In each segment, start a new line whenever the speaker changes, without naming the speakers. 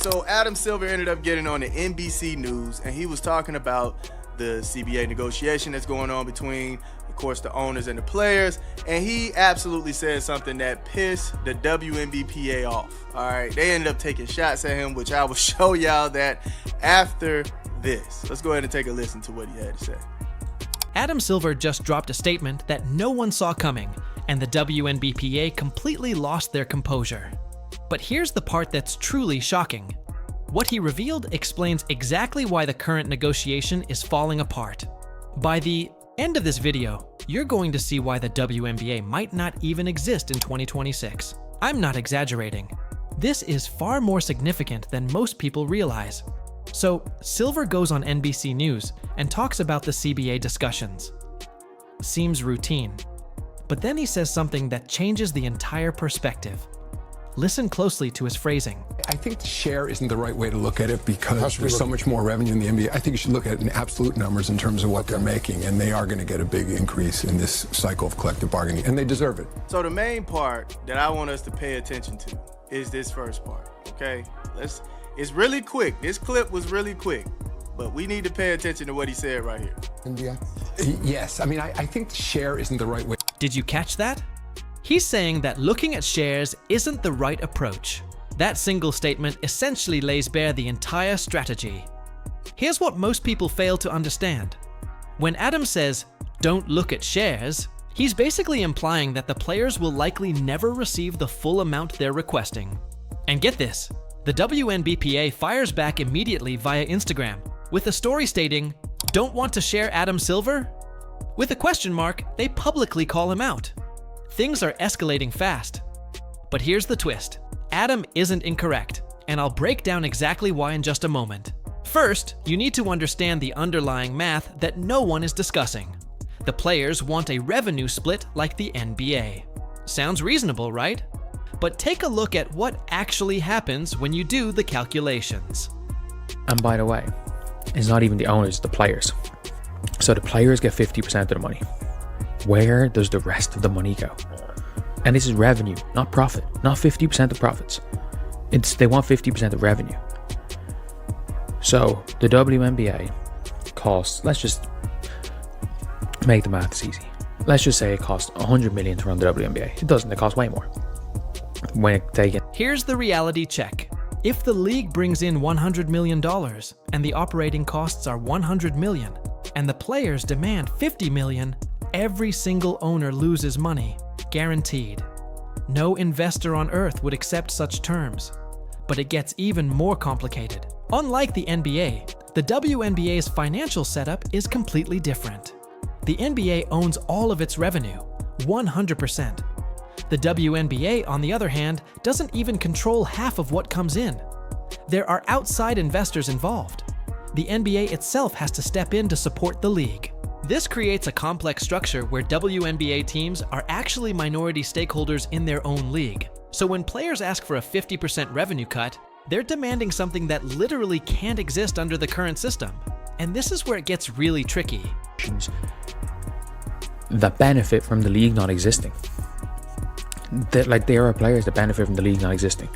So Adam Silver ended up getting on the NBC News, and he was talking about the CBA negotiation that's going on between, of course, the owners and the players, and he absolutely said something that pissed the WNBA off. All right, they ended up taking shots at him, which I will show y'all that after this. Let's go ahead and take a listen to what he had to say.
Adam Silver just dropped a statement that no one saw coming, and the WNBA completely lost their composure. But here's the part that's truly shocking. What he revealed explains exactly why the current negotiation is falling apart. By the end of this video, you're going to see why the WNBA might not even exist in 2026. I'm not exaggerating. This is far more significant than most people realize. So, Silver goes on NBC News and talks about the CBA discussions. Seems routine. But then he says something that changes the entire perspective. Listen closely to his phrasing.
I think share isn't the right way to look at it because there's so much more revenue in the NBA. I think you should look at it in absolute numbers in terms of what they're making, and they are going to get a big increase in this cycle of collective bargaining, and they deserve it.
So the main part that I want us to pay attention to is this first part, okay? It's really quick. This clip was really quick, but we need to pay attention to what he said right here.
Yes, I mean, I think share isn't the right way.
Did you catch that? He's saying that looking at shares isn't the right approach. That single statement essentially lays bare the entire strategy. Here's what most people fail to understand. When Adam says, "Don't look at shares," he's basically implying that the players will likely never receive the full amount they're requesting. And get this, the WNBA fires back immediately via Instagram with a story stating, "Don't want to share Adam Silver?" With a question mark, they publicly call him out. Things are escalating fast. But here's the twist. Adam isn't incorrect, and I'll break down exactly why in just a moment. First, you need to understand the underlying math that no one is discussing. The players want a revenue split like the NBA. Sounds reasonable, right? But take a look at what actually happens when you do the calculations.
And by the way, it's not even the owners, it's the players. So the players get 50% of the money. Where does the rest of the money go? And this is revenue, not profit, not 50% of profits. They want 50% of revenue. So the WNBA costs, let's just make the maths easy. Let's just say it costs 100 million to run the WNBA. It doesn't, it costs way more.
Here's the reality check. If the league brings in $100 million and the operating costs are $100 million and the players demand $50 million, every single owner loses money, guaranteed. No investor on earth would accept such terms. But it gets even more complicated. Unlike the NBA, the WNBA's financial setup is completely different. The NBA owns all of its revenue, 100%. The WNBA, on the other hand, doesn't even control half of what comes in. There are outside investors involved. The NBA itself has to step in to support the league. This creates a complex structure where WNBA teams are actually minority stakeholders in their own league. So when players ask for a 50% revenue cut, they're demanding something that literally can't exist under the current system. And this is where it gets really tricky.
That benefit from the league not existing. There are players that benefit from the league not existing.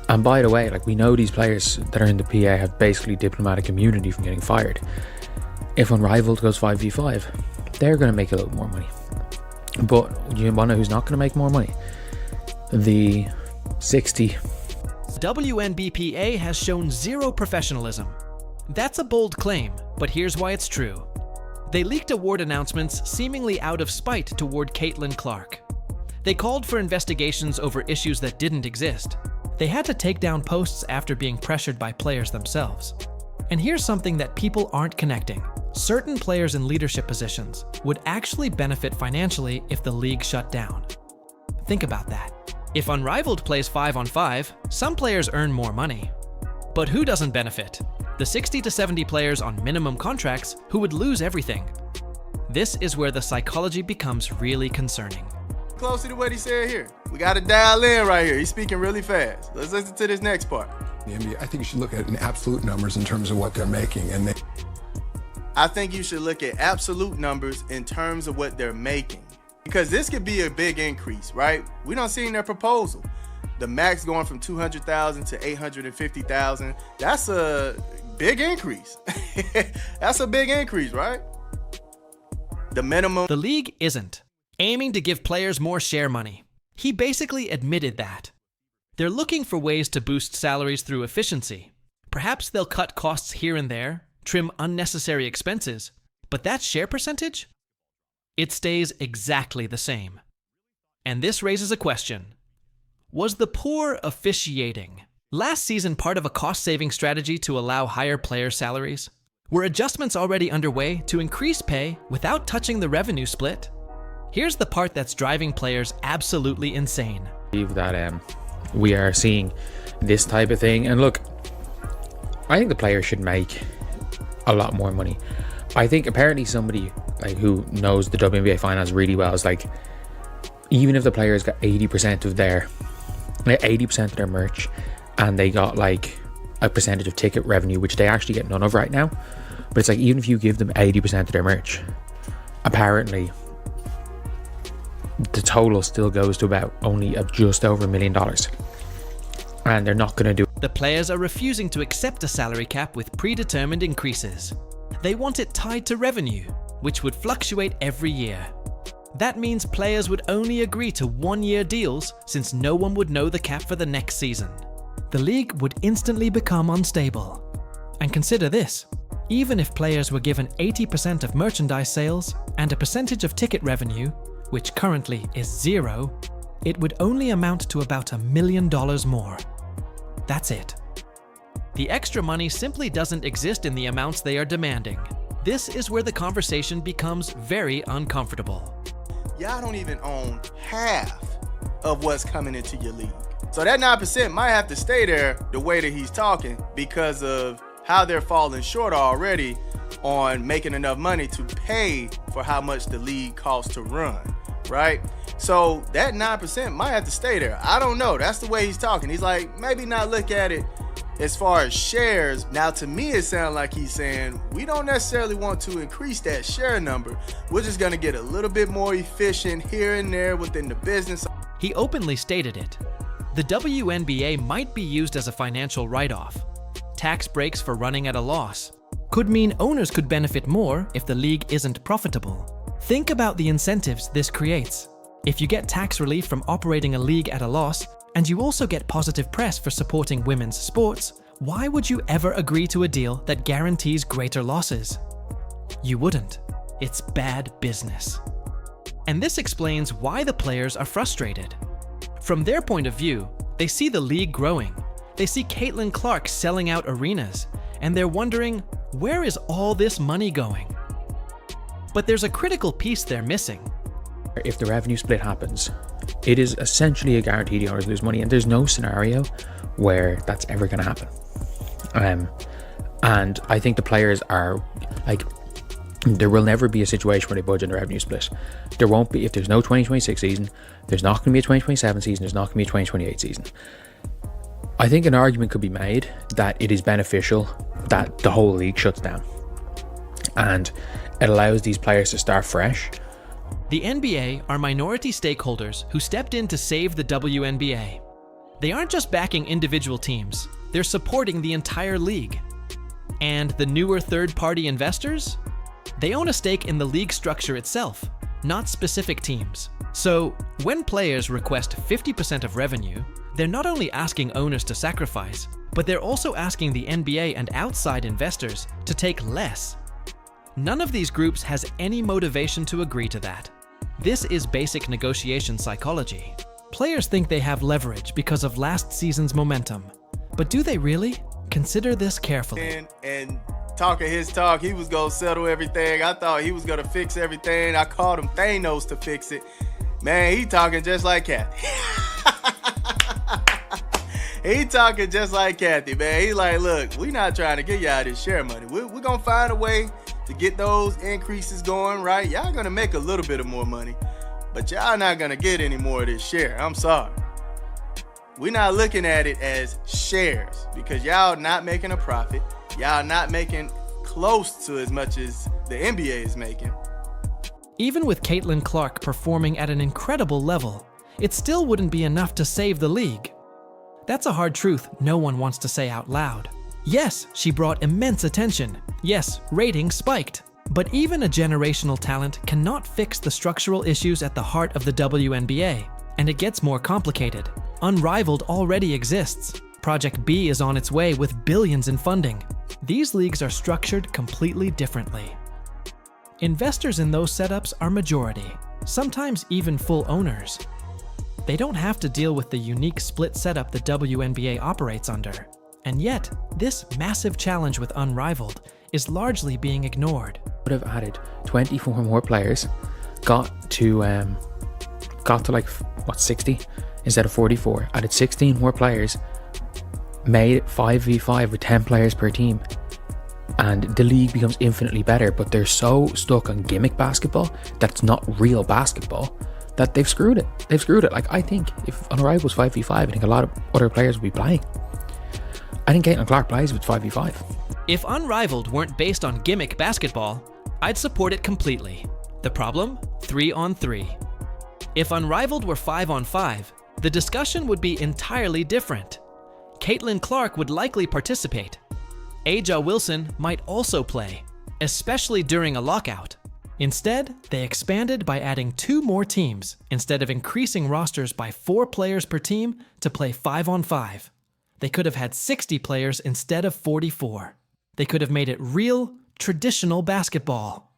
And by the way, we know these players that are in the PA have basically diplomatic immunity from getting fired. If Unrivaled goes 5v5, they're going to make a little more money. But you want to know who's not going to make more money? The 60.
WNBA has shown zero professionalism. That's a bold claim, but here's why it's true. They leaked award announcements seemingly out of spite toward Caitlin Clark. They called for investigations over issues that didn't exist. They had to take down posts after being pressured by players themselves. And here's something that people aren't connecting. Certain players in leadership positions would actually benefit financially if the league shut down. Think about that. If Unrivaled plays 5-on-5, some players earn more money. But who doesn't benefit? The 60 to 70 players on minimum contracts who would lose everything. This is where the psychology becomes really concerning.
Closer to what he said here. We got to dial in right here. He's speaking really fast. Let's listen to this next part.
The NBA, I think you should look at it in absolute numbers in terms of what they're making.
I think you should look at absolute numbers in terms of what they're making. Because this could be a big increase, right? We don't see in their proposal. the max going from 200,000 to 850,000. That's a big increase. That's a big increase, right? The minimum.
The league isn't aiming to give players more share money. He basically admitted that. They're looking for ways to boost salaries through efficiency. Perhaps they'll cut costs here and there, trim unnecessary expenses, but that share percentage? It stays exactly the same. And this raises a question. Was the poor officiating last season part of a cost-saving strategy to allow higher player salaries? Were adjustments already underway to increase pay without touching the revenue split? Here's the part that's driving players absolutely insane.
That we are seeing this type of thing, and look, I think the players should make a lot more money. I think apparently somebody like who knows the WNBA finance really well is like, even if the players got 80% of their merch, and they got like a percentage of ticket revenue, which they actually get none of right now, but it's like, even if you give them 80% of their merch, apparently the total still goes to about only just over $1 million, and they're not going to do it.
The players are refusing to accept a salary cap with predetermined increases. They want it tied to revenue, which would fluctuate every year. That means players would only agree to one-year deals, since no one would know the cap for the next season. The league would instantly become unstable. And consider this, even if players were given 80% of merchandise sales and a percentage of ticket revenue, which currently is 0, it would only amount to about $1 million more. That's it. The extra money simply doesn't exist in the amounts they are demanding. This is where the conversation becomes very uncomfortable.
Y'all don't even own half of what's coming into your league. So that 9% might have to stay there the way that he's talking, because of how they're falling short already on making enough money to pay for how much the league costs to run, right? So that 9% might have to stay there. I don't know. That's the way he's talking. He's like, maybe not look at it as far as shares. Now, to me, it sounds like he's saying we don't necessarily want to increase that share number. We're just going to get a little bit more efficient here and there within the business.
He openly stated it. The WNBA might be used as a financial write-off. Tax breaks for running at a loss could mean owners could benefit more if the league isn't profitable. Think about the incentives this creates. If you get tax relief from operating a league at a loss, and you also get positive press for supporting women's sports, why would you ever agree to a deal that guarantees greater losses? You wouldn't. It's bad business. And this explains why the players are frustrated. From their point of view, they see the league growing. They see Caitlin Clark selling out arenas, and they're wondering, where is all this money going? But there's a critical piece they're missing.
If the revenue split happens, it is essentially a guarantee the owners lose money, and there's no scenario where that's ever going to happen. And I think the players are like, there will never be a situation where they budge on the revenue split. There won't be. If there's no 2026 season, there's not going to be a 2027 season, there's not going to be a 2028 season. I think an argument could be made that it is beneficial that the whole league shuts down, and it allows these players to start fresh.
The NBA are minority stakeholders who stepped in to save the WNBA. They aren't just backing individual teams, they're supporting the entire league. And the newer third-party investors? They own a stake in the league structure itself, not specific teams. So, when players request 50% of revenue, they're not only asking owners to sacrifice, but they're also asking the NBA and outside investors to take less. None of these groups has any motivation to agree to that. This is basic negotiation psychology. Players think they have leverage because of last season's momentum. But do they really? Consider this carefully.
And talking his talk, he was going to settle everything. I thought he was going to fix everything. I called him Thanos to fix it. Man, he talking just like Kathy. He talking just like Kathy, man. He like, look, we not trying to get y'all this share money. We're going to find a way to get those increases going, right? Y'all going to make a little bit of more money, but y'all not going to get any more of this share. I'm sorry. We're not looking at it as shares because y'all not making a profit. Y'all not making close to as much as the NBA is making.
Even with Caitlin Clark performing at an incredible level, it still wouldn't be enough to save the league. That's a hard truth no one wants to say out loud. Yes, she brought immense attention. Yes, ratings spiked. But even a generational talent cannot fix the structural issues at the heart of the WNBA, and it gets more complicated. Unrivaled already exists. Project B is on its way with billions in funding. These leagues are structured completely differently. Investors in those setups are majority, sometimes even full owners. They don't have to deal with the unique split setup the WNBA operates under. And yet, this massive challenge with Unrivaled is largely being ignored.
Would have added 24 more players, got to like 60 instead of 44, added 16 more players, made it 5v5 with 10 players per team, and the league becomes infinitely better. But they're so stuck on gimmick basketball that's not real basketball that they've screwed it. Like, I think if Unrivaled was 5v5, I think a lot of other players would be playing. I think Caitlin Clark plays with 5v5.
If Unrivaled weren't based on gimmick basketball, I'd support it completely. The problem? 3-on-3. If Unrivaled were 5-on-5, the discussion would be entirely different. Caitlin Clark would likely participate. Aja Wilson might also play, especially during a lockout. Instead, they expanded by adding 2 more teams instead of increasing rosters by 4 players per team to play 5-on-5. They could have had 60 players instead of 44. They could have made it real, traditional basketball.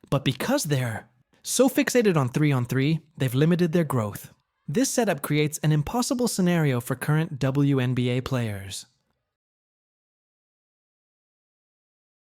But because they're so fixated on 3-on-3, they've limited their growth. This setup creates an impossible scenario for current WNBA players.